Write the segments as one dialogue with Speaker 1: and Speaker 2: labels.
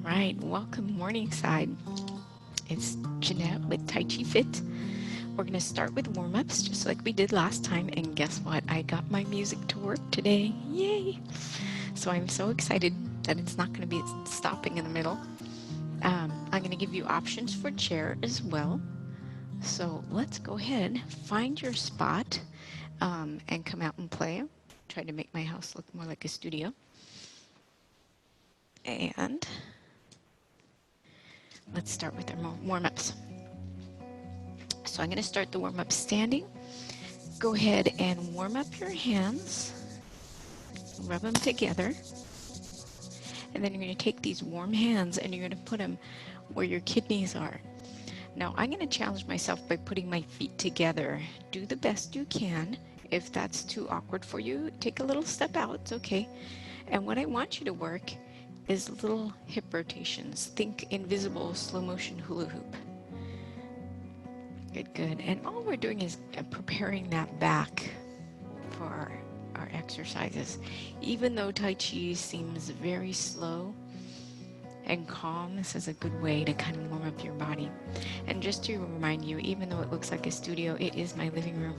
Speaker 1: right, welcome Morningside. It's Jeanette with TaijiFit. We're going to start with warm-ups just like we did last time, and guess what? I got my music to work today. Yay! So I'm so excited that it's not going to be stopping in the middle. I'm going to give you options for chair as well. So let's go ahead, find your spot, and come out and play. Try to make my house look more like a studio. And let's start with our warm-ups. So I'm going to start the warm-up standing. Go ahead and warm up your hands. Rub them together. And then you're going to take these warm hands and you're going to put them where your kidneys are. Now I'm going to challenge myself by putting my feet together. Do the best you can. If that's too awkward for you, take a little step out. It's okay. And what I want you to work is little hip rotations. Think invisible slow motion hula hoop. Good, good. And all we're doing is preparing that back for our exercises. Even though Tai Chi seems very slow and calm, this is a good way to kind of warm up your body. And just to remind you, even though it looks like a studio, it is my living room.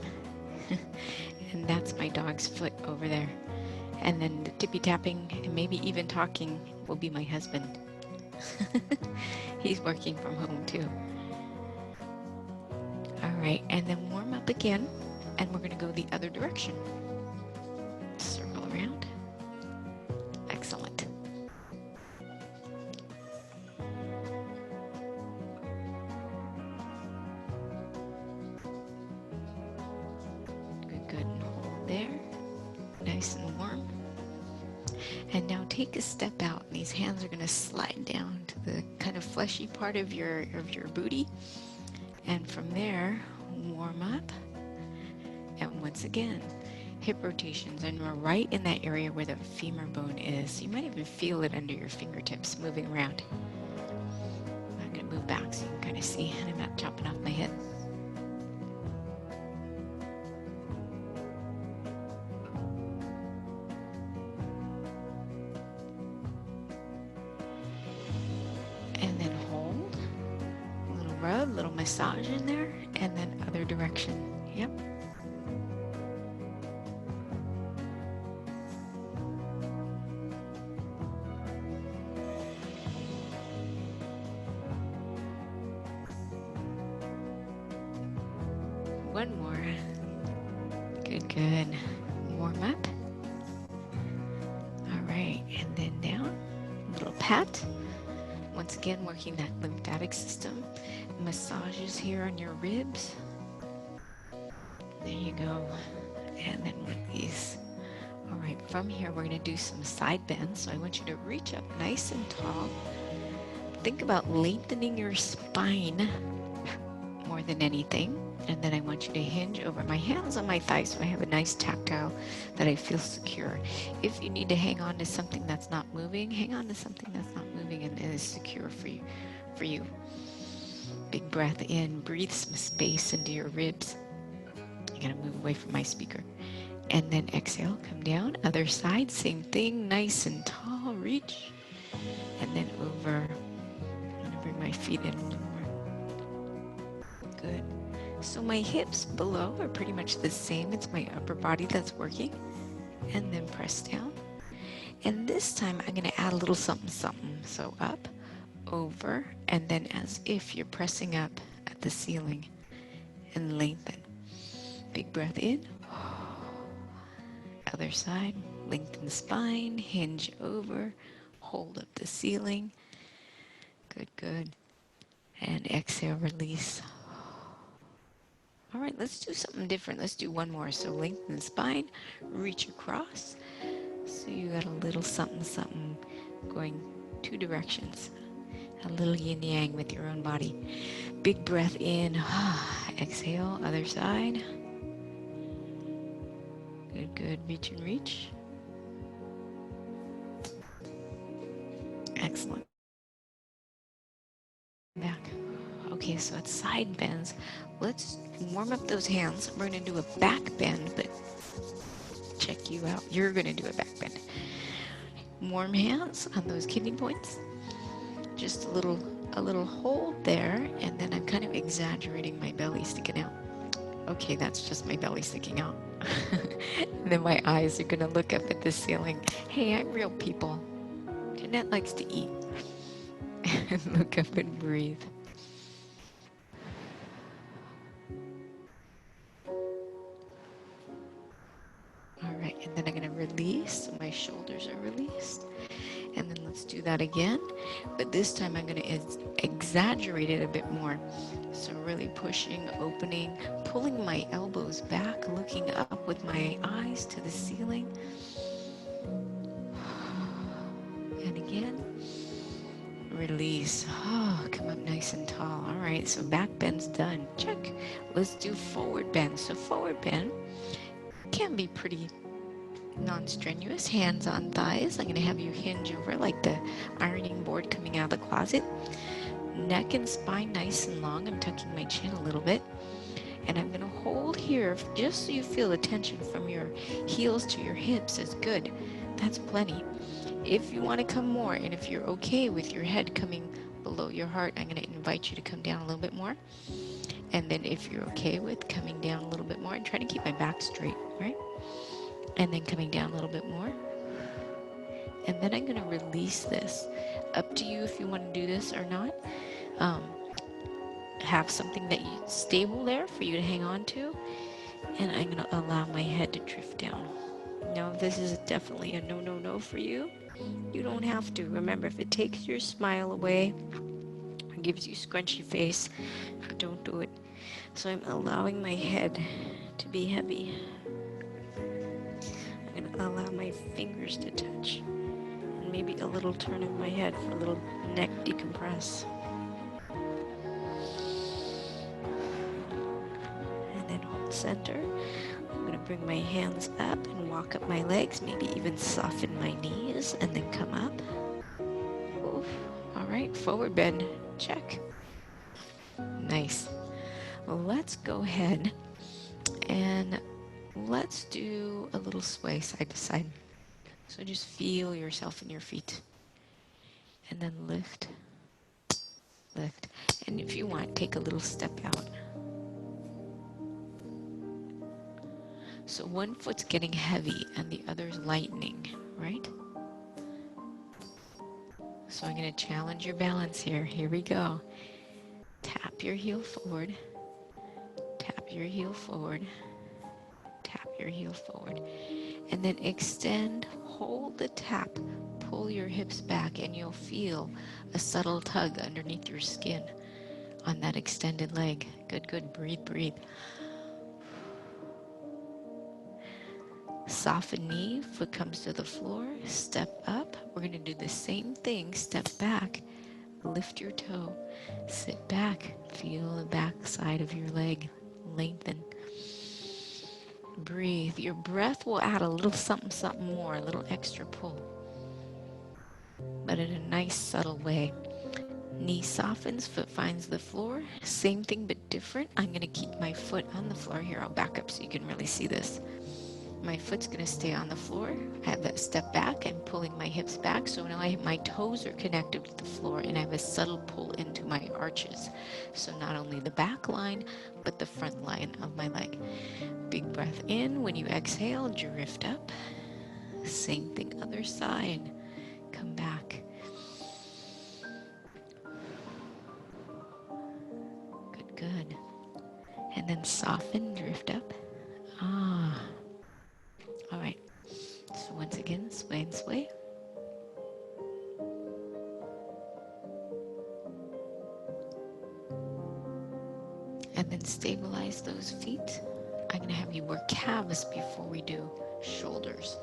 Speaker 1: And that's my dog's foot over there. And then the tippy tapping and maybe even talking will be my husband. He's working from home too. All right, and then warm up again, and we're going to go the other direction. Circle around. Excellent. Good, good. And hold there. Nice and warm. And now take a step out, and these hands are going to slide down to the kind of fleshy part of your booty. And from there, warm up. And once again, hip rotations. And we're right in that area where the femur bone is. You might even feel it under your fingertips moving around. I'm going to move back so you can kind of see, and I'm not chopping off my head. And then hold. A little rub, a little massage in there, and then other direction. Yep. One more. Good, good. Warm up. All right, and then down. A little pat. Once again, working that lymphatic system. Massages here on your ribs. There you go. And then release. All right, from here, we're going to do some side bends. So I want you to reach up nice and tall. Think about lengthening your spine more than anything. And then I want you to hinge over. My hands on my thighs so I have a nice tactile that I feel secure. If you need to hang on to something that's not moving, hang on to something that's not moving and is secure for you. Big breath in. Breathe some space into your ribs. I'm going to move away from my speaker. And then exhale, come down. Other side, same thing. Nice and tall. Reach. And then over. I'm going to bring my feet in a little more. Good. So my hips below are pretty much the same. It's my upper body that's working. And then press down. And this time I'm going to add a little something, something. So up, over, and then as if you're pressing up at the ceiling and lengthen. Big breath in. Other side. Lengthen the spine. Hinge over. Hold up the ceiling. Good, good. And exhale, release. All right, let's do something different. Let's do one more. So lengthen the spine, reach across. So you got a little something, something going two directions. A little yin yang with your own body. Big breath in. Exhale, other side. Good, good. Reach and reach. Excellent. Back. Okay, so it's side bends. Let's warm up those hands. We're going to do a back bend, but check you out. You're going to do a back bend. Warm hands on those kidney points. just a little hold there, and then I'm kind of exaggerating my belly sticking out. Okay, that's just my belly sticking out. And then my eyes are gonna look up at the ceiling. Hey, I'm real, people. Jeanette likes to eat. And look up and breathe. All right, and then I'm gonna release, so my shoulders are released. And then let's do that again. But this time I'm gonna exaggerate it a bit more. So really pushing, opening, pulling my elbows back, looking up with my eyes to the ceiling. And again, release. Oh, come up nice and tall. All right, so back bend's done. Check. Let's do forward bend. So forward bend can be pretty non-strenuous. Hands on thighs. I'm going to have you hinge over like the ironing board coming out of the closet. Neck and spine nice and long. I'm tucking my chin a little bit. And I'm going to hold here just so you feel the tension from your heels to your hips is good. That's plenty. If you want to come more, and if you're okay with your head coming below your heart, I'm going to invite you to come down a little bit more. And then if you're okay with coming down a little bit more, and try to keep my back straight, right? And then coming down a little bit more. And then I'm going to release this. Up to you if you want to do this or not. Have something that you stable there for you to hang on to. And I'm going to allow my head to drift down. Now, this is definitely a no, no, no for you. You don't have to. Remember, if it takes your smile away, gives you scrunchy face, don't do it. So I'm allowing my head to be heavy. I'm going to allow my fingers to touch. And maybe a little turn of my head for a little neck decompress. And then hold center. I'm going to bring my hands up and walk up my legs, maybe even soften my knees, and then come up. Oof. All right, forward bend, check. Nice. Well, let's go ahead and let's do a little sway side to side. So just feel yourself in your feet. And then lift, lift. And if you want, take a little step out. So one foot's getting heavy and the other's lightening, right? So I'm going to challenge your balance here. Here we go. Tap your heel forward. Tap your heel forward. Tap your heel forward. And then extend, hold the tap, pull your hips back, and you'll feel a subtle tug underneath your skin on that extended leg. Good, good. Breathe, breathe. Soften knee, foot comes to the floor, step up. We're going to do the same thing, step back, lift your toe, sit back, feel the back side of your leg lengthen. Breathe. Your breath will add a little something, something more, a little extra pull, but in a nice, subtle way. Knee softens, foot finds the floor. Same thing, but different. I'm going to keep my foot on the floor here. I'll back up so you can really see this. My foot's going to stay on the floor. I have that step back. I'm pulling my hips back. So now my toes are connected to the floor, and I have a subtle pull into my arches. So not only the back line, but the front line of my leg. Big breath in. When you exhale, drift up. Same thing, other side. Come back. Good, good. And then soften, drift up. Ah. All right. So once again, sway and sway. And then stabilize those feet. I'm going to have you work calves before we do shoulders.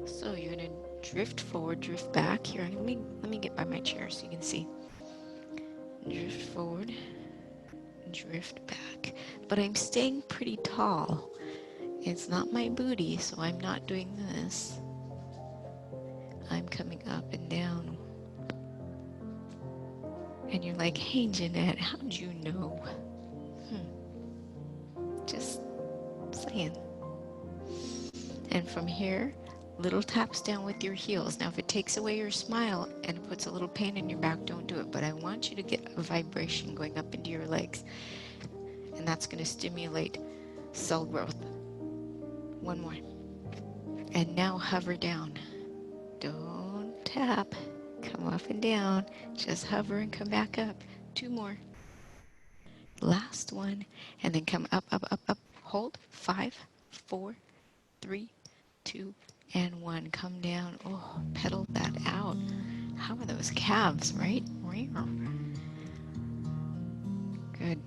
Speaker 1: So you're going to drift forward, drift back. Here, let me get by my chair so you can see. Drift forward, drift back. But I'm staying pretty tall. It's not my booty, so I'm not doing this. I'm coming up and down. And you're like, hey, Jeanette, how'd you know? Just saying. And from here, Little taps down with your heels. Now, if it takes away your smile and puts a little pain in your back, don't do it. But I want you to get a vibration going up into your legs, and that's going to stimulate cell growth. One more. And now hover down. Don't tap. Come up and down. Just hover and come back up. Two more. Last one. And then come up, up, up, up. Hold. 5, 4, 3, 2, and 1. Come down. Oh, pedal that out. How are those calves, right? Good.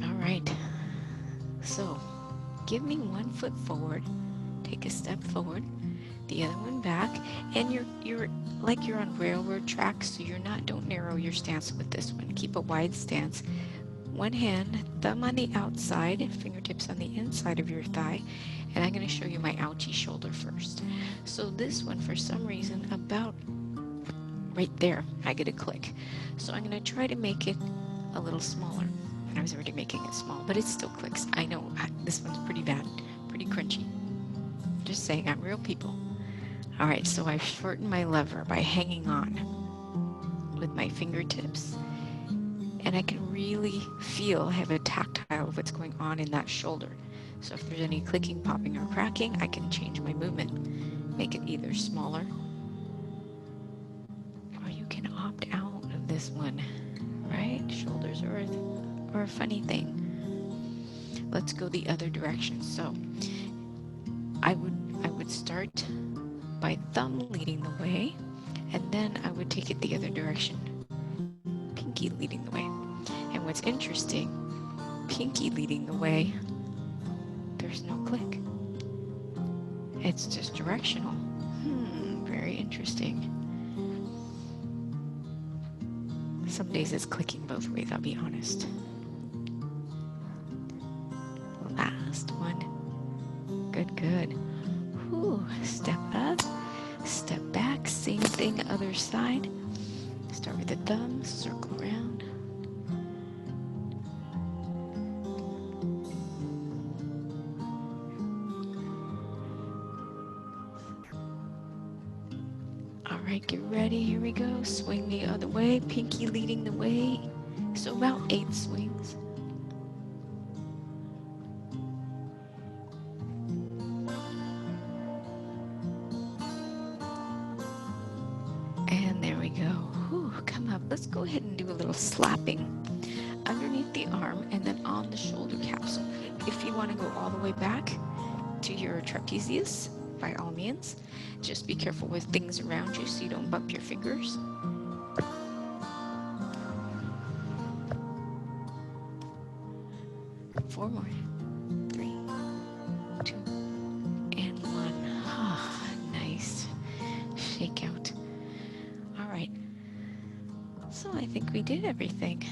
Speaker 1: All right. So, give me 1 foot forward. Take a step forward. The other one back, and you're like you're on railroad tracks, so don't narrow your stance with this one. Keep a wide stance. One hand, thumb on the outside, fingertips on the inside of your thigh, and I'm going to show you my ouchie shoulder first. So this one, for some reason, about right there, I get a click. So I'm going to try to make it a little smaller. I was already making it small, but it still clicks. I know this one's pretty bad, pretty crunchy. Just saying, I'm real people. All right, so I've shortened my lever by hanging on with my fingertips, and I can really I have a tactile of what's going on in that shoulder. So if there's any clicking, popping, or cracking, I can change my movement, make it either smaller, or you can opt out of this one, right? Shoulders are a funny thing. Let's go the other direction. So I would start by thumb leading the way, and then I would take it the other direction, pinky leading the way. And what's interesting, pinky leading the way, there's no click. It's just directional. Very interesting. Some days it's clicking both ways, I'll be honest. Last one. Good. Whew. Step up, step back, same thing, other side. Start with the thumb, circle around. All right, get ready, here we go. Swing the other way, pinky leading the way. So about 8 swings. And there we go. Whew, come up. Let's go ahead and do a little slapping underneath the arm and then on the shoulder capsule. If you want to go all the way back to your trapezius, by all means, just be careful with things around you so you don't bump your fingers. Four more. 3, 2, and 1. Ah, nice. Shake out. All right. So I think we did everything.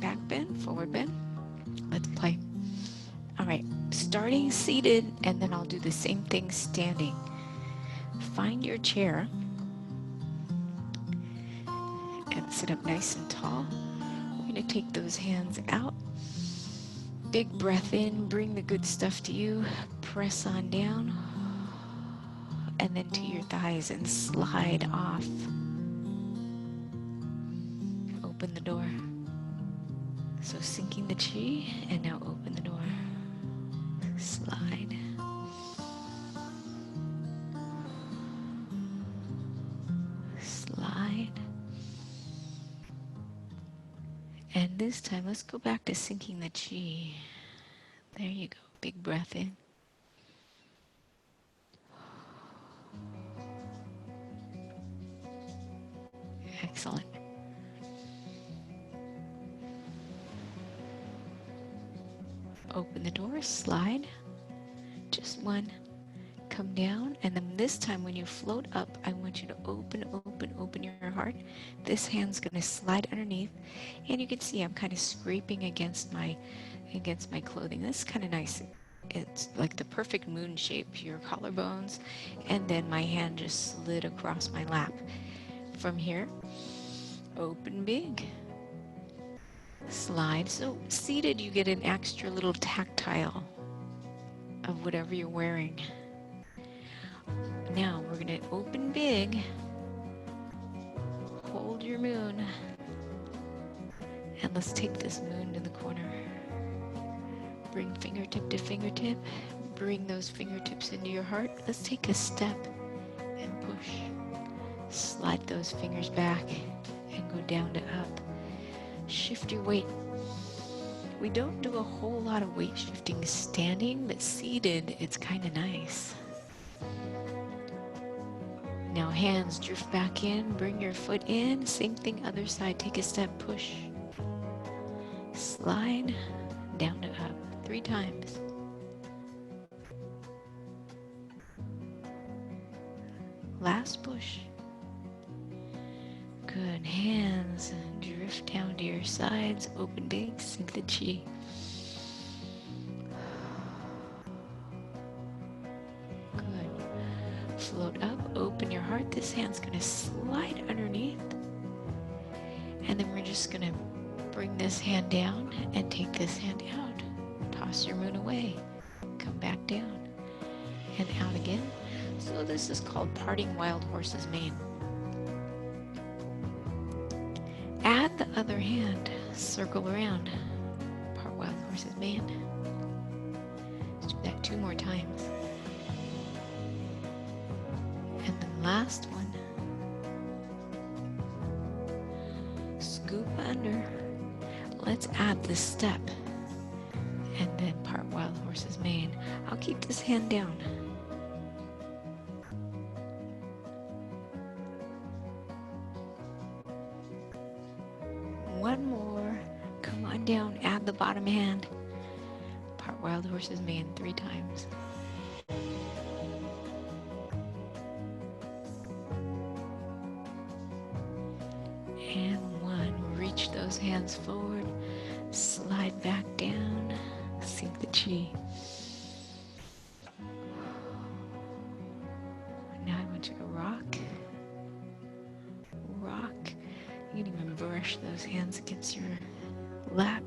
Speaker 1: Back bend, forward bend. Let's play. All right. Starting seated, and then I'll do the same thing standing. Find your chair and sit up nice and tall. We're going to take those hands out. Big breath in, bring the good stuff to you. Press on down, and then to your thighs and slide off. Open the door. So sinking the chi, and now open the door. Slide. Slide. And this time, let's go back to sinking the chi. There you go. Big breath in. Excellent. Open the door, slide. Just one. Come down, and then this time when you float up, I want you to open your heart. This hand's going to slide underneath, and you can see I'm kind of scraping against my clothing. This is kind of nice. It's like the perfect moon shape, your collarbones, and then my hand just slid across my lap. From here, open big. Slide. So seated, you get an extra little tactile of whatever you're wearing. Now we're going to open big. Hold your moon. And let's take this moon to the corner. Bring fingertip to fingertip. Bring those fingertips into your heart. Let's take a step and push. Slide those fingers back and go down to up. Shift your weight. We don't do a whole lot of weight shifting standing, but seated, it's kind of nice. Now hands drift back in, bring your foot in. Same thing, other side, take a step, push. Slide, down to up, 3 times. Last push. Good, hands drift down to your sides, open big, sink the chi. Good. Float up, open your heart. This hand's gonna slide underneath. And then we're just gonna bring this hand down and take this hand out. Toss your moon away. Come back down and out again. So this is called parting wild horse's mane. Add the other hand, circle around, part wild horse's mane. Let's do that 2 more times. And then last one. Scoop under. Let's add this step. And then part wild horse's mane. I'll keep this hand down. One more. Come on down. Add the bottom hand. Part wild horse's mane 3 times. And 1. Reach those hands forward. Slide back down. Sink the chi. Now I want you to rock. Rock. You can even brush those hands against your lap.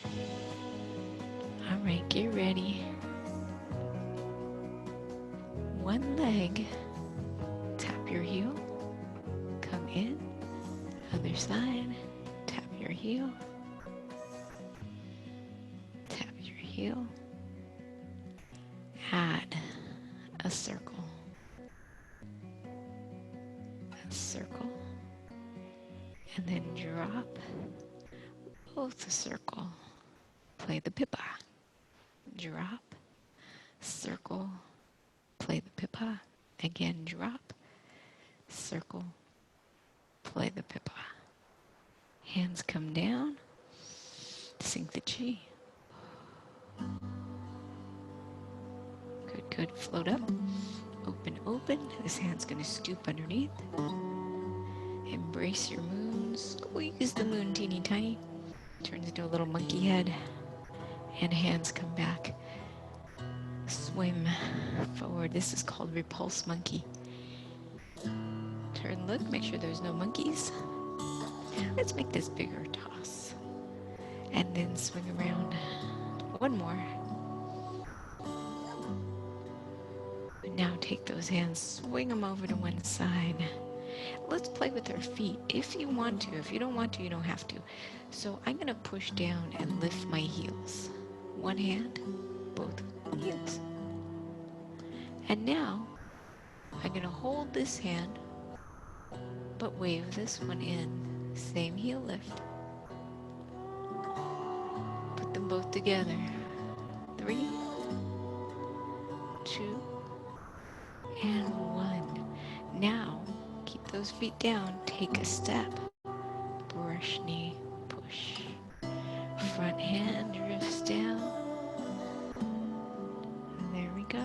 Speaker 1: All right, get ready. One leg. Tap your heel. Come in. Other side. Tap your heel. Tap your heel. Add a circle. Circle, and then drop both the circle. Play the pipa. Drop, circle, play the pipa. Again, drop, circle, play the pipa. Hands come down, sink the chi. Good, good. Float up. Open, open. This hand's going to scoop underneath. Embrace your moon. Squeeze the moon teeny tiny. Turns into a little monkey head. And hands come back. Swim forward. This is called repulse monkey. Turn, look. Make sure there's no monkeys. Let's make this bigger. Toss. And then swing around. One more. Now take those hands, swing them over to one side. Let's play with our feet if you want to. If you don't want to, you don't have to. So I'm going to push down and lift my heels. One hand, both heels. And now I'm going to hold this hand, but wave this one in. Same heel lift. Put them both together. 3, 2, and 1. Now, keep those feet down. Take a step. Brush knee, push. Front hand drifts down. There we go.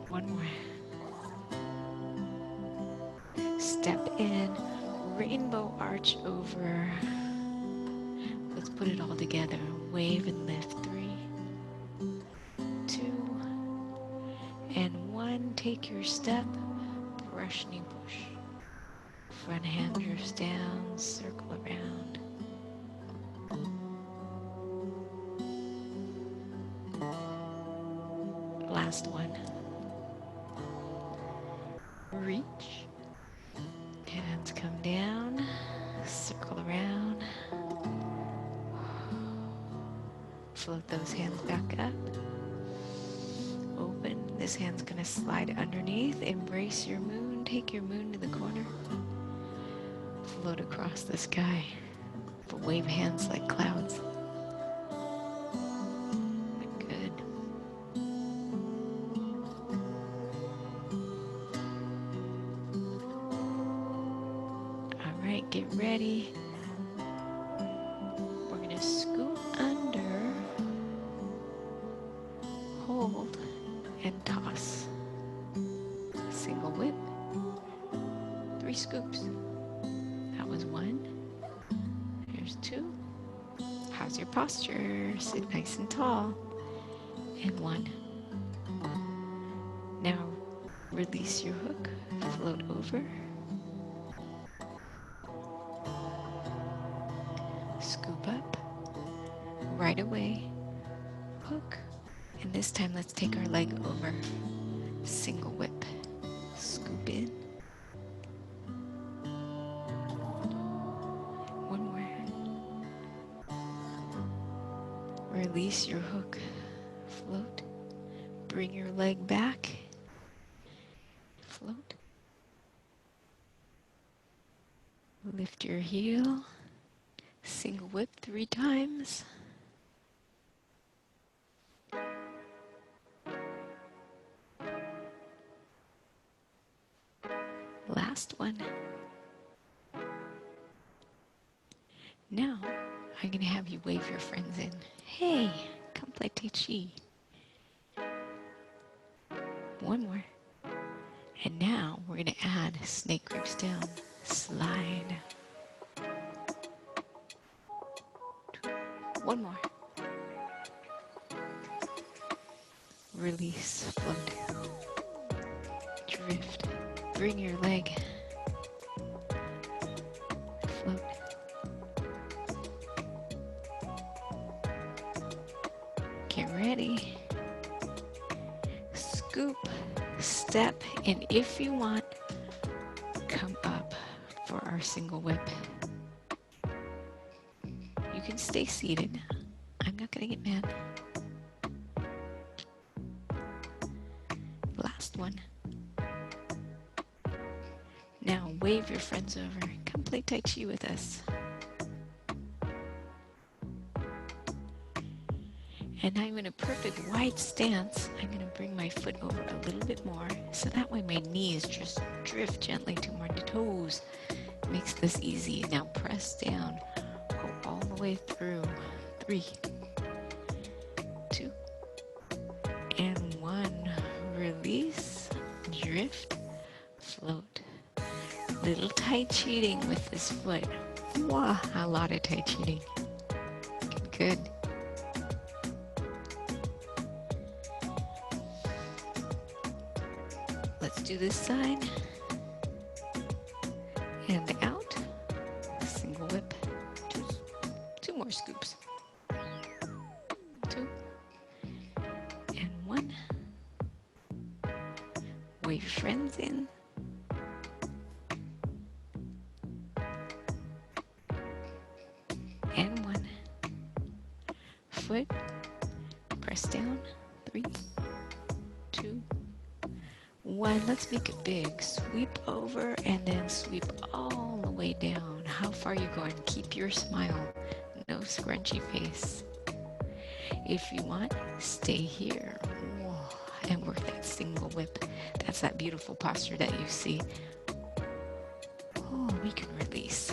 Speaker 1: One more. Step in. Rainbow arch over. Let's put it all together. Wave and lift. 3, 2, and 1. Take your step. brush, knee push. Front hand drifts down, circle around. Last one. Reach. Hands come down, circle around. Float those hands back up. Open. This hand's gonna slide underneath. Embrace your moon. Take your moon to the corner. Float across the sky. But wave hands like clouds. Good. All right, get ready. We're gonna scoot under, hold, and toss. Single whip. 3 scoops. That was 1. There's 2. How's your posture? Sit nice and tall. And 1. Now release your hook. Float over. Scoop up. Right away. Hook. And this time let's take our leg over. Single whip. Scoop in. One more. Release your hook. Float. Bring your leg back. Float. Lift your heel. Single whip 3 times. Last one. Now, I'm going to have you wave your friends in. Hey, come play Tai Chi. One more. And now we're going to add snake grips down. Slide. 1 more. Release, float. Drift. Bring your leg. Float. Get ready. Scoop, step, and if you want, come up for our single whip. You can stay seated. I'm not going to get mad. Last one. Now wave your friends over. Come play Tai Chi with us. And I'm in a perfect wide stance. I'm going to bring my foot over a little bit more so that way my knees just drift gently to my toes. Makes this easy. Now press down. Go all the way through. 3, 2, and 1. Release, drift, float. Little Tai Chi-ing with this foot. Wow, a lot of Tai Chi-ing. Good. Let's do this side. And out. Single whip. 2 more scoops. 2 and 1. Wave your friends in. And 1. Foot. Press down. 3, 2, 1. Let's make it big. Sweep over and then sweep all the way down. How far are you going? Keep your smile. No scrunchy face. If you want, stay here. Whoa. And work that single whip. That's that beautiful posture that you see. Oh, we can release.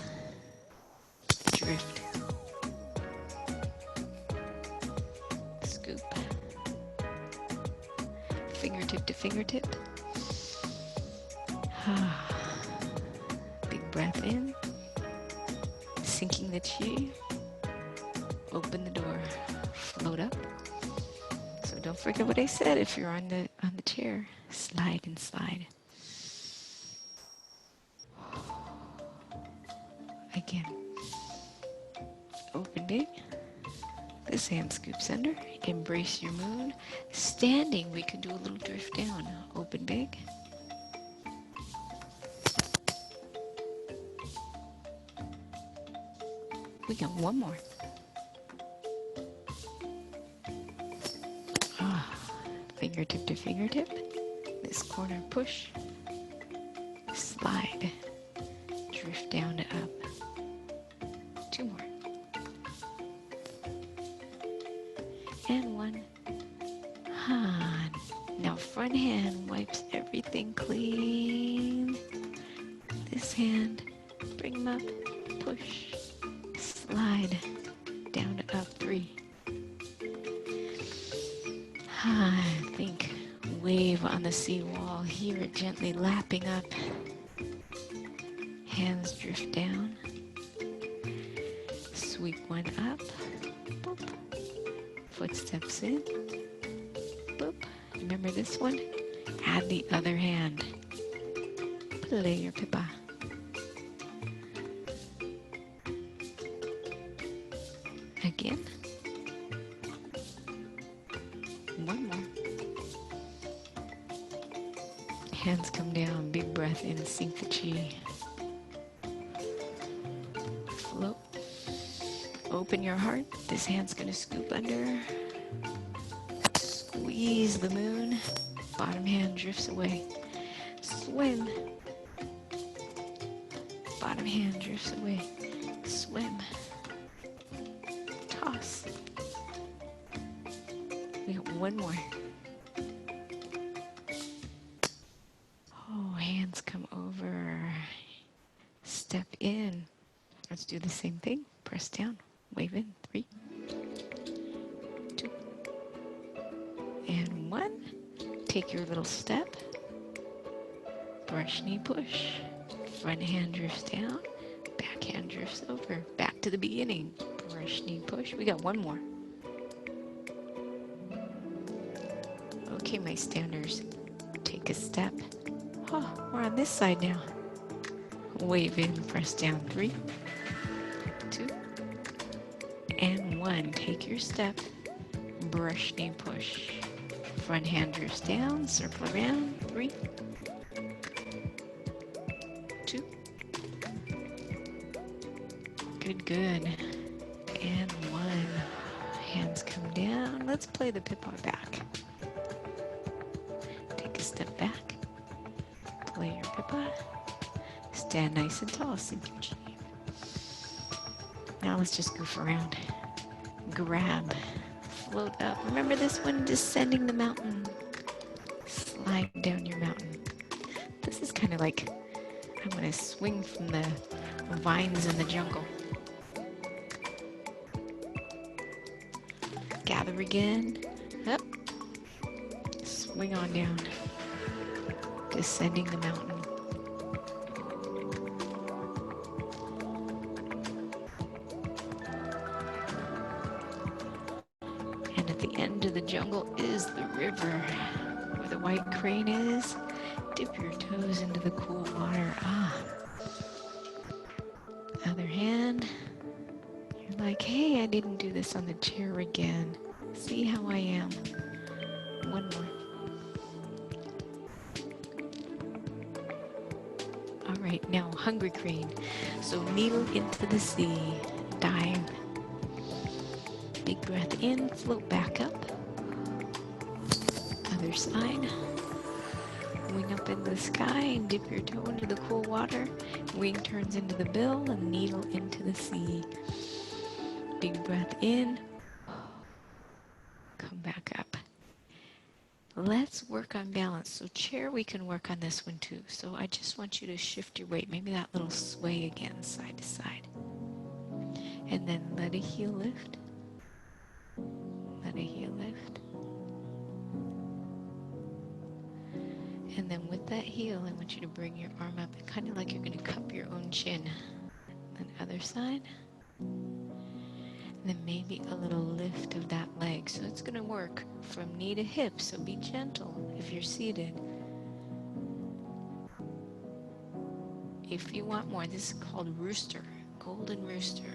Speaker 1: Drift. Scoop. Fingertip to fingertip. Big breath in. Sinking the chi. Open the door. Float up. So don't forget what I said if you're on the chair. Slide and slide. Again, open big. This hand scoops under. Embrace your moon. Standing, we can do a little drift down. Open big. We got one more. Fingertip to fingertip. This corner push. Slide. Drift down to up. Two more. And one. Now front hand wipes everything clean. This hand, bring them up, push, slide, down to up. Three. Think wave on the seawall. Hear it gently lapping up. Hands drift down. Sweep one up. Boop. Footsteps in. Boop. Remember this one? Add the other hand. Play your pipa. Again. One more. Hands come down. Big breath in. Sink the chi. Float. Open your heart. This hand's going to scoop under. Squeeze the moon. Bottom hand drifts away. Swim. Bottom hand drifts away. Swim. Toss. We got one more. Oh, hands come over. Step in. Let's do the same thing. Press down. Wave in. 3, 2, and 1. Take your little step. Brush knee push. Front hand drifts down. Back hand drifts over. Back to the beginning. Brush knee push. We got one more. Okay, my standers. Take a step. Oh, we're on this side now. Wave in. Press down. 3, 2, and 1. Take your step. Brush knee push. Front hand drifts down. Circle around. 3, 2. Good. And 1. Hands come down. Let's play the pipa back. Take a step back. Play your pipa. Stand nice and tall. Sink your chi. Now let's just goof around. Grab. Float up. Remember this one? Descending the mountain. Slide down your mountain. This is kind of like I'm going to swing from the vines in the jungle. Gather again. Up. Swing on down. Descending the mountain. And at the end of the jungle is the river. Where the white crane is. Dip your toes into the cool water. Other hand. You're like, hey, I didn't do this on the chair again. See how I am. One more. All right, now hungry crane. So needle into the sea. Dive. Big breath in. Float back up. Other side. Wing up in the sky and dip your toe into the cool water. Wing turns into the bill and needle into the sea. Big breath in. Come back up. Let's work on balance. So chair, we can work on this one too. So I just want you to shift your weight. Maybe that little sway again, side to side. And then let a heel lift. Let a heel lift. And then with that heel, I want you to bring your arm up, kind of like you're going to cup your own chin. Then other side. And then maybe a little lift of that leg. So it's going to work from knee to hip, so be gentle if you're seated. If you want more, this is called rooster. golden rooster.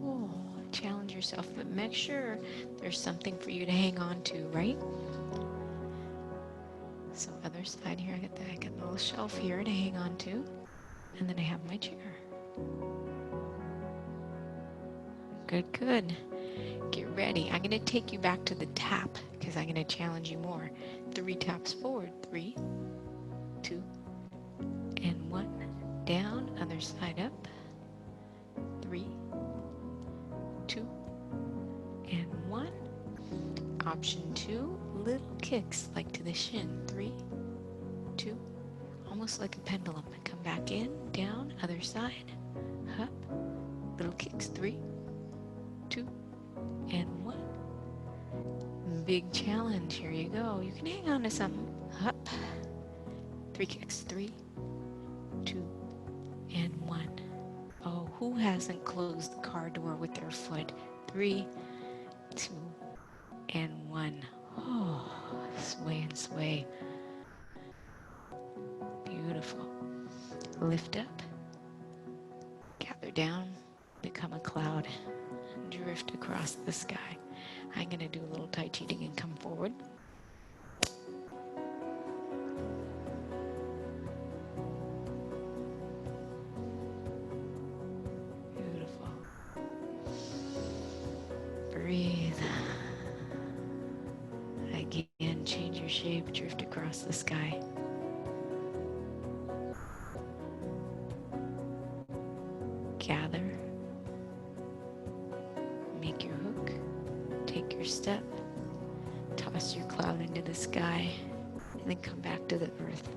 Speaker 1: Oh, challenge yourself, but make sure there's something for you to hang on to, right? So other side here, I got a little shelf here to hang on to, and then I have my chair. Good, good. Get ready. I'm going to take you back to the tap because I'm going to challenge you more. 3 taps forward. 3, 2, and 1. Down, other side up. 3, 2, and 1. Option 2, little kicks like to the shin. 3, 2, almost like a pendulum. Come back in, down, other side, up, little kicks. 3, 2, and 1. Big challenge. Here you go. You can hang on to something. Up. 3 kicks. 3, 2, and 1. Oh, who hasn't closed the car door with their foot? 3, 2, and 1. Oh, sway and sway. Beautiful. Lift up. Gather down. Become a cloud. Drift across the sky. I'm going to do a little Tai Chi and come forward. Beautiful. Breathe. Again, change your shape, drift across the sky. Gather. Make your hook. Take your step. Toss your cloud into the sky. And then come back to the earth.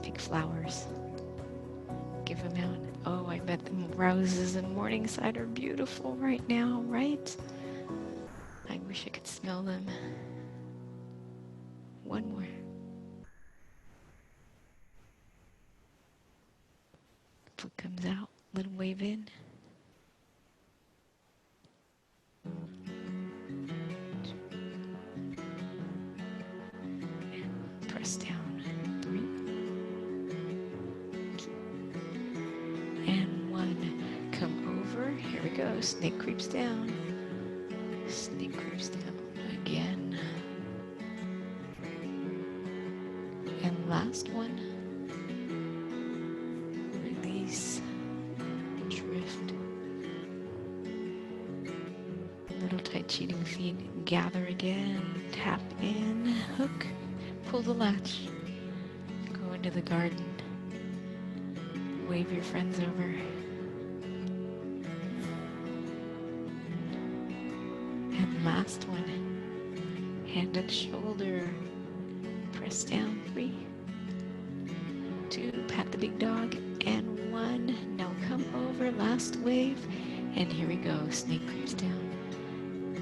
Speaker 1: Pick flowers. Give them out. Oh, I bet the roses in Morningside are beautiful right now, right? I wish I could smell them. One more. Foot comes out. Little wave in. And press down. 3, 2, and 1. Come over. Here we go. Snake creeps down. Snake creeps down again. And last one. Release. Drift. Little tight cheating feet. Gather again. Tap in. Hook. Pull the latch. Go into the garden. Wave your friends over. And last one. Hand at shoulder. Press down. 3, 2, pat the big dog, and 1. Now come over, last wave, and here we go. Snake creeps down.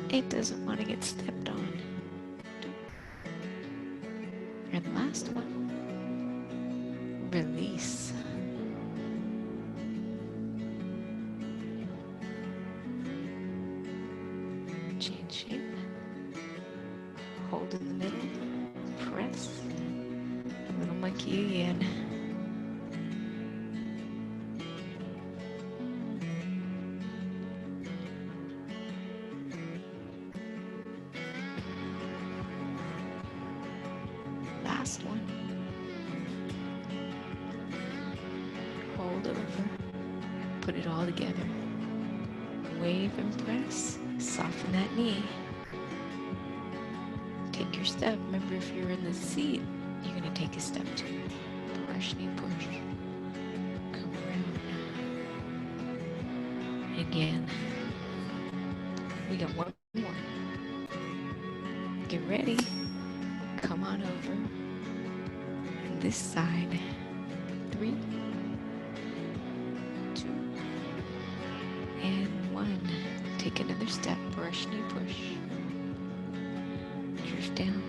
Speaker 1: It doesn't want to get stepped on. And last one. Release. Change shape. Hold in the middle. Press. A little monkey again. Last one. Hold over. Put it all together. Wave and press. Soften that knee. Take your step. Remember, if you're in the seat, you're going to take a step too. Brush, knee, push. Come around. Again. We got one more. Get ready. Come on over. And this side. 3, 2, and 1. Take another step. Brush, knee, push. Drift down.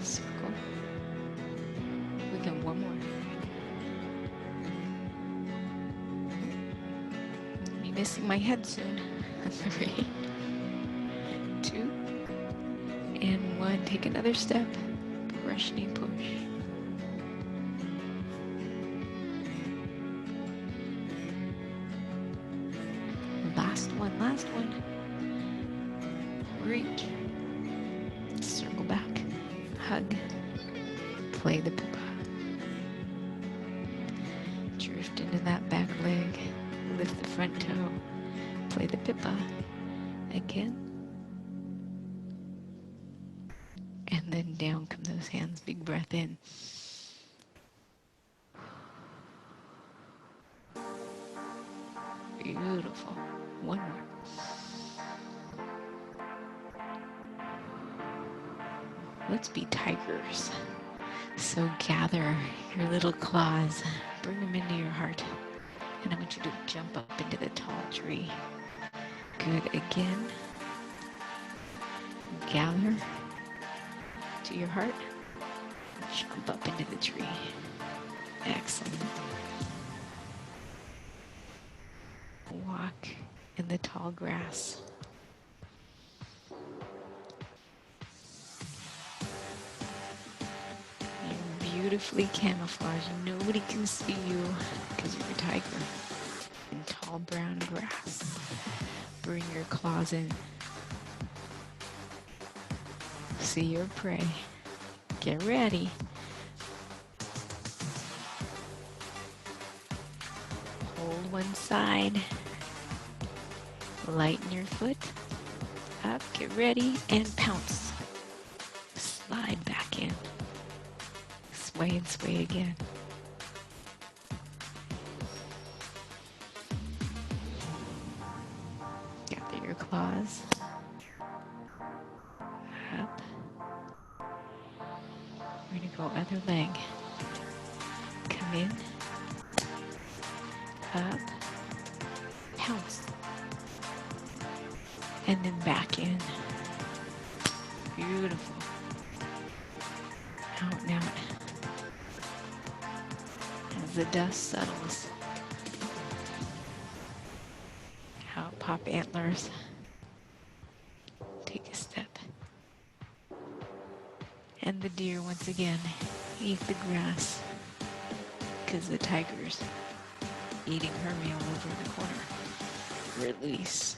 Speaker 1: Circle. We got one more. I'll be missing my head soon. 3, 2, and 1. Take another step. Brush, knee, push. Last one, last one. Reach. Circle back. Hug. Play the pippa. Drift into that back leg. Lift the front toe. Play the pippa. Again. And then down come those hands. Big breath in. Beautiful. One more. Let's be tigers. So gather your little claws. Bring them into your heart. And I want you to jump up into the tall tree. Good. Again. Gather to your heart. Jump up into the tree. Excellent. Walk in the tall grass. You're beautifully camouflaged. Nobody can see you because you're a tiger. In tall brown grass. Bring your claws in. See your prey. Get ready. Hold one side. Lighten your foot. Up, get ready, and pounce. Slide back in. Sway and sway again. Gather your claws. Up. We're going to go other leg. Come in. Up. Pounce. And then back in. Beautiful. Out and out. As the dust settles. Out pop antlers. Take a step. And the deer once again eat the grass because the tiger's eating her meal over in the corner. Release.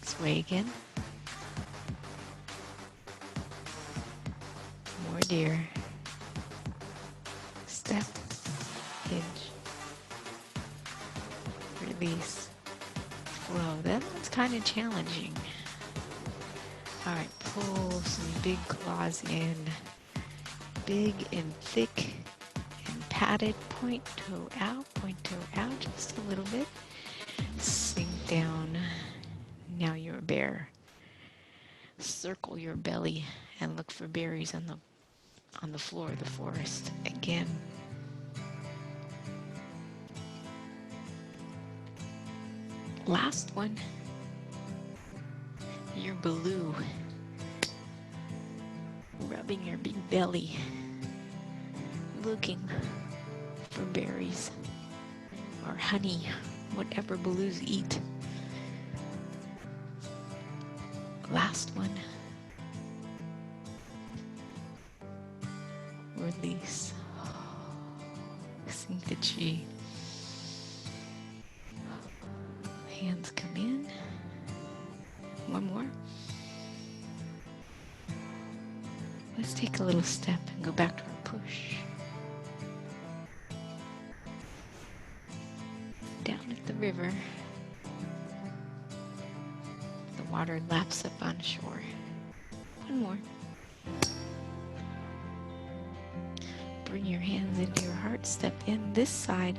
Speaker 1: Sway again. More deer. Step. Hinge. Release. Flow. That one's kind of challenging. Alright, pull some big claws in. Big and thick and padded. Point toe out, just a little bit. Sink down. Now you're a bear. Circle your belly and look for berries on the floor of the forest. Again. Last one. You're blue. Rubbing your big belly. Looking for berries or honey, whatever blues eat. Last one. Release. Sink the chi. Hands come in. One more. Let's take a little step and go back to our push. Down at the river. The water laps up on shore. One more. Bring your hands into your heart. Step in this side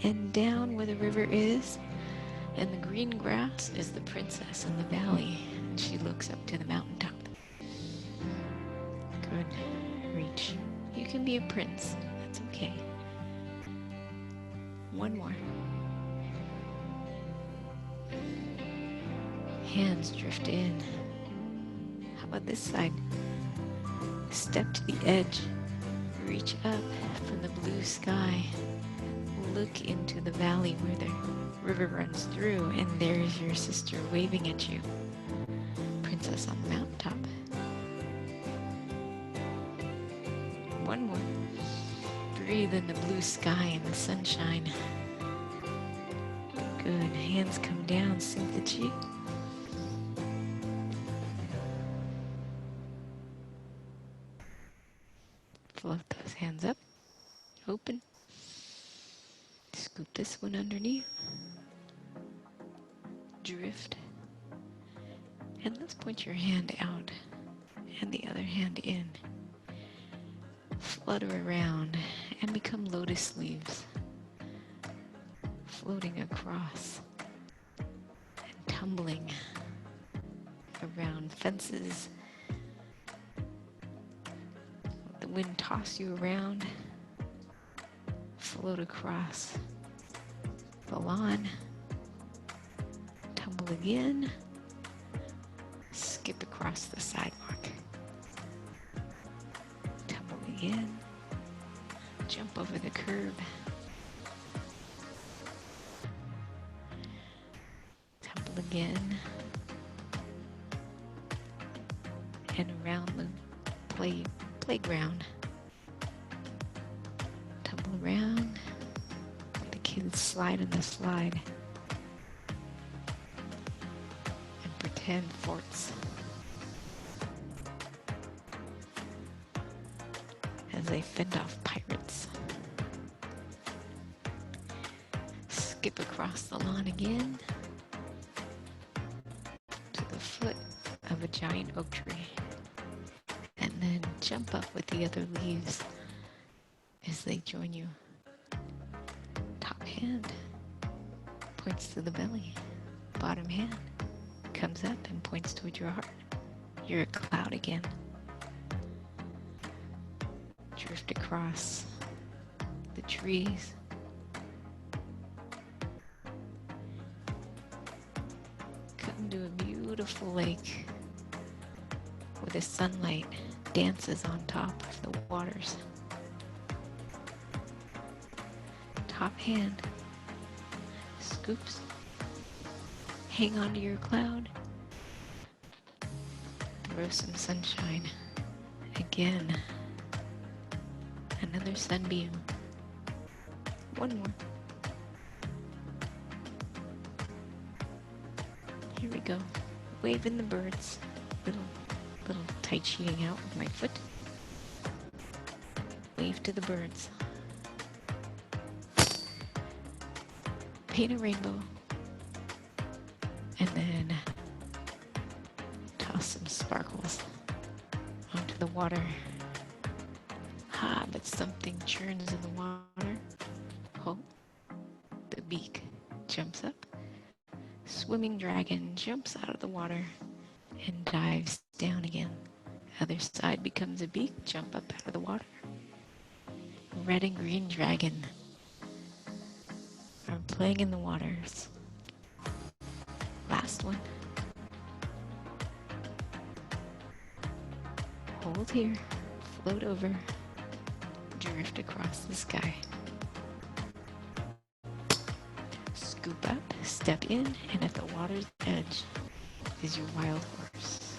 Speaker 1: and down where the river is. And the green grass is the princess in the valley. And she looks up to the mountaintop. Good. Reach. You can be a prince. That's okay. One more. Hands drift in. How about this side? Step to the edge. Reach up from the blue sky. Look into the valley where the river runs through, and there's your sister waving at you. Princess on the mountaintop. One more. Breathe in the blue sky and the sunshine. Good. Hands come down, sink the chi. Float those hands up, open. Scoop this one underneath. Drift. And let's point your hand out and the other hand in. Flutter around and become lotus leaves. Floating across and tumbling around fences. Let the wind toss you around. Float across the lawn. Tumble again. Skip across the sidewalk. Tumble again. Jump over the curb. Tumble again. And around the playground. Tumble around. Let the kids slide on the slide. And pretend forts. As they fend off pirates. Skip across the lawn again to the foot of a giant oak tree. And then jump up with the other leaves as they join you. Top hand points to the belly. Bottom hand comes up and points toward your heart. You're a cloud again. Drift across the trees. Come to a beautiful lake where the sunlight dances on top of the waters. Top hand scoops. Hang on to your cloud. Throw some sunshine. Again. Another sunbeam. One more. Here we go. Waving the birds. Little tai chiing out with my foot. Wave to the birds. Paint a rainbow. And then toss some sparkles onto the water. But something churns in the water. Oh, the beak jumps up. Swimming dragon jumps out of the water and dives down again. Other side becomes a beak, jump up out of the water. Red and green dragon are playing in the waters. Last one. Hold here, float over. Drift across the sky. Scoop up, step in, and at the water's edge is your wild horse.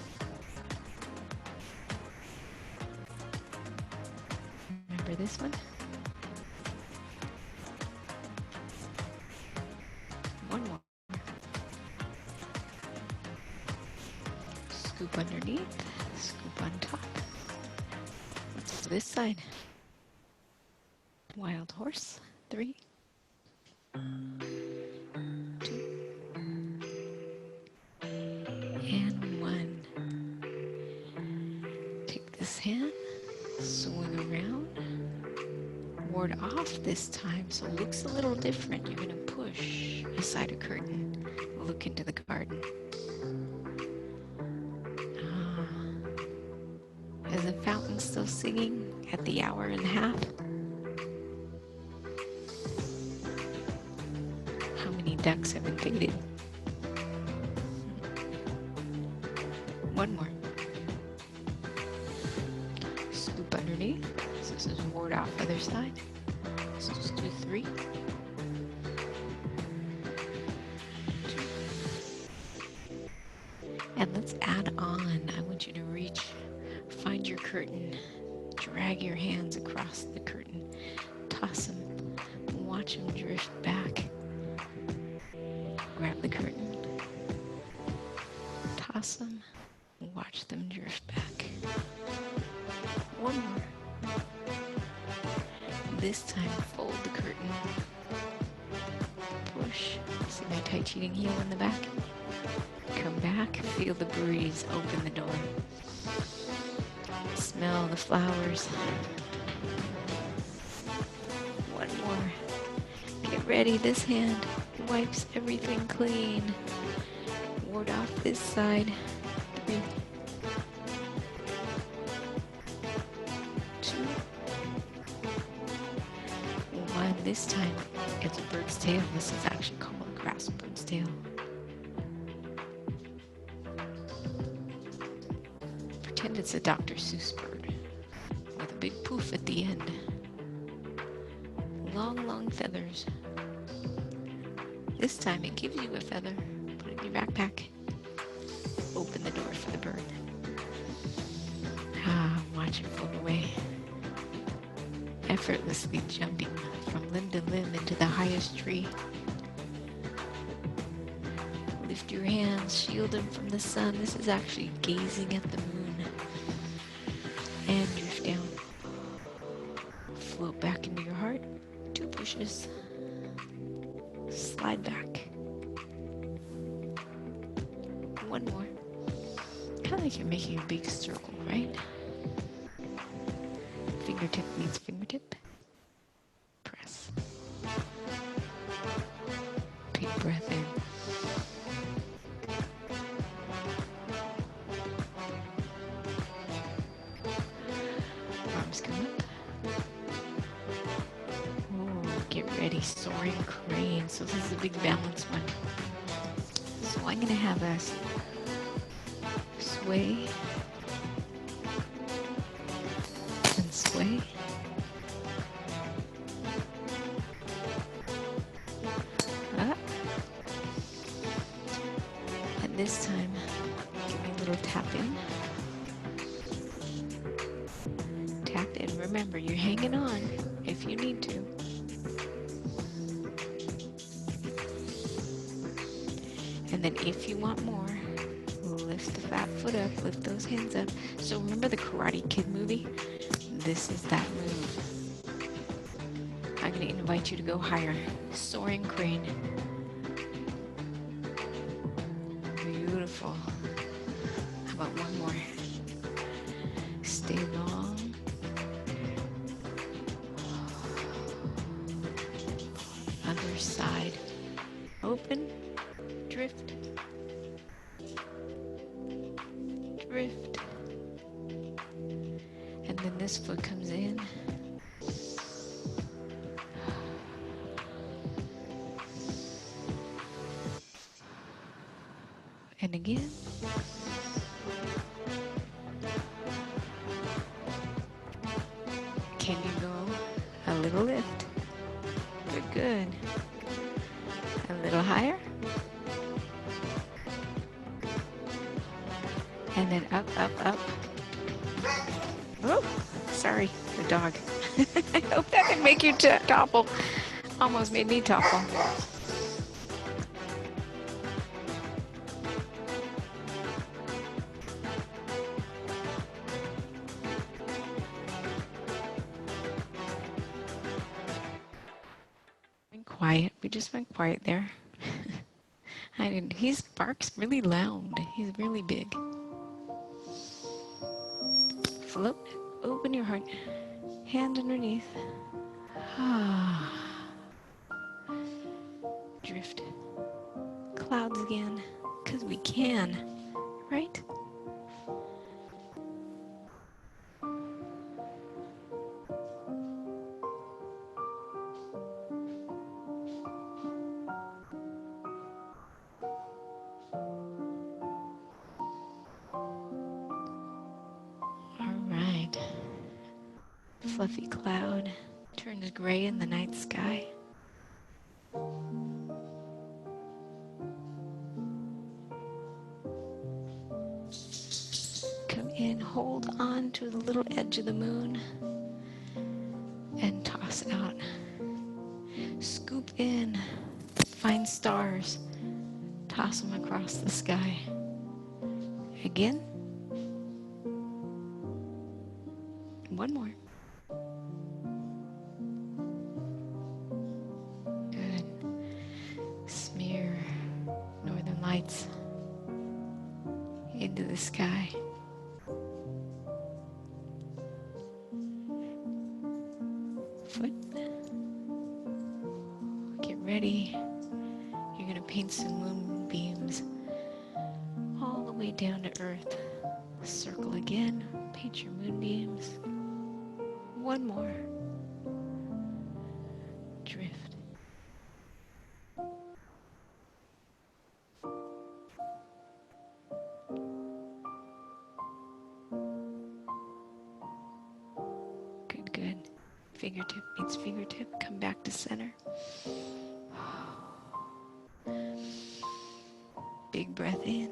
Speaker 1: Remember this one? One more. Scoop underneath, scoop on top. Let's do this side. Wild horse. 3, 2, and 1. Take this hand, swing around, ward off this time, so it looks a little different. You're going to push aside a curtain, look into the garden. Is the fountain still singing at the hour and a half? Ducks have invaded. One more. Scoop underneath. So this is ward off other side. Let's just do 3. 2. And let's add on. I want you to reach, find your curtain, drag your hands across the curtain, toss them, watch them drift back. grab the curtain, toss them, watch them drift back. One more. This time, fold the curtain, push. See my tight cheating heel in the back? Come back, feel the breeze, open the door. Smell the flowers. One more. Get ready, this hand wipes everything clean. Ward off this side. 3, 2, 1. This time, it's a bird's tail. This is actually called a grass bird's tail. Pretend it's a Dr. Seuss bird with a big poof at the end. Long, long feathers. This time it gives you a feather. Put it in your backpack. Open the door for the bird. Watch it float away. Effortlessly jumping from limb to limb into the highest tree. Lift your hands, shield them from the sun. This is actually gazing at the moon. And drift down. Float back into your heart. 2 pushes. Slide back. One more. Kind of like you're making a big circle, right? Fingertip meets fingertip. Press. Big breath in. Arms come up. Oh, get ready. Soaring crane. So this is a big balance one. So I'm going to have us sway and sway. Up. And this time, give me a little tap in. Tap in. Remember, you're hanging on if you need to. And then if you want more, lift the fat foot up, lift those hands up. So remember the Karate Kid movie? This is that move. I'm going to invite you to go higher. Soaring crane. Beautiful. How about one more? Stay long. Other side. Open. Drift. Drift. And then this foot comes in. And again. Can you go a little lift? Good, good. A little higher. And then up, up, up. Oh, sorry, the dog. I hope that didn't make you topple. Almost made me topple. Quiet. We just went quiet there. He barks really loud. He's really big. Float. Open your heart. Hand underneath. Drift. Clouds again. Because we can. Right? Fluffy cloud turns gray in the night sky. Come in, hold on to the little edge of the moon and toss out. Scoop in, find stars. Toss them across the sky. Again. One more. Good. Smear northern lights into the sky. Foot. Get ready. You're going to paint some moonbeams all the way down to earth. Circle again. Paint your moonbeams. One more. Drift. Good, good. Fingertip meets fingertip. Come back to center. Big breath in.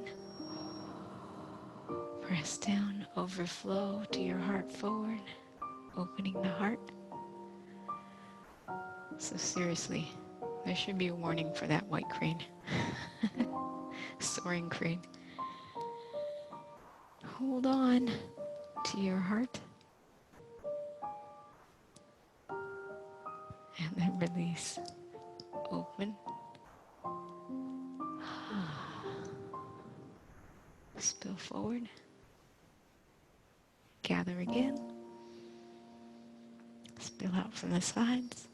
Speaker 1: Press down. Overflow to your heart forward. Opening the heart. So seriously, there should be a warning for that white crane. Soaring crane. Hold on to your heart. And then release. Open. Spill forward. Gather again. Spill out from the sides.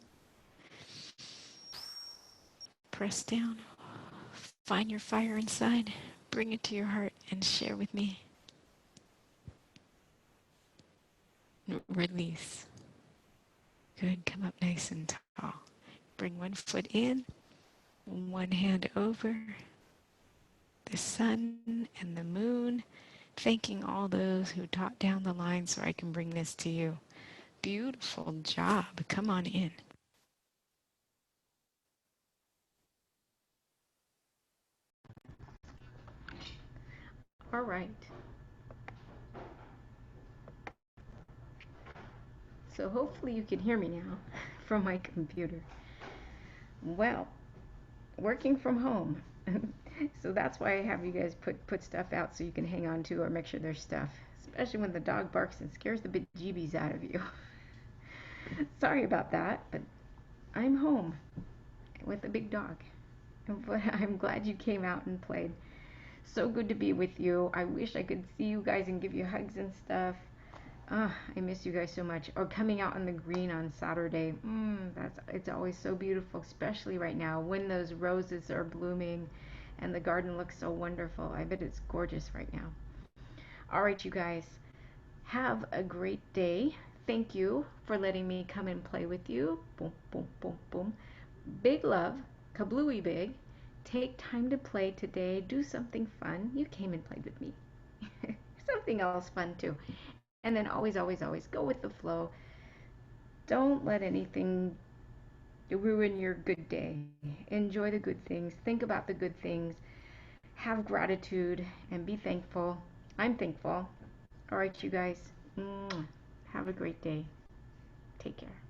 Speaker 1: Press down. Find your fire inside. Bring it to your heart and share with me. Release. Good. Come up nice and tall. Bring one foot in, one hand over the sun and the moon, thanking all those who taught down the line so I can bring this to you. Beautiful job. Come on in. All right. So hopefully you can hear me now from my computer. Well, working from home. So that's why I have you guys put stuff out so you can hang on to or make sure there's stuff, especially when the dog barks and scares the bejeebies out of you. Sorry about that, but I'm home with a big dog. But I'm glad you came out and played. So good to be with you. I wish I could see you guys and give you hugs and stuff. I miss you guys so much. Or coming out on the green on Saturday. It's always so beautiful, especially right now when those roses are blooming and the garden looks so wonderful. I bet it's gorgeous right now. All right, you guys. Have a great day. Thank you for letting me come and play with you. Boom, boom, boom, boom. Big love. Kablooey big. Take time to play today. Do something fun. You came and played with me. Something else fun too. And then always, always, always go with the flow. Don't let anything ruin your good day. Enjoy the good things. Think about the good things. Have gratitude and be thankful. I'm thankful. All right, you guys. Have a great day. Take care.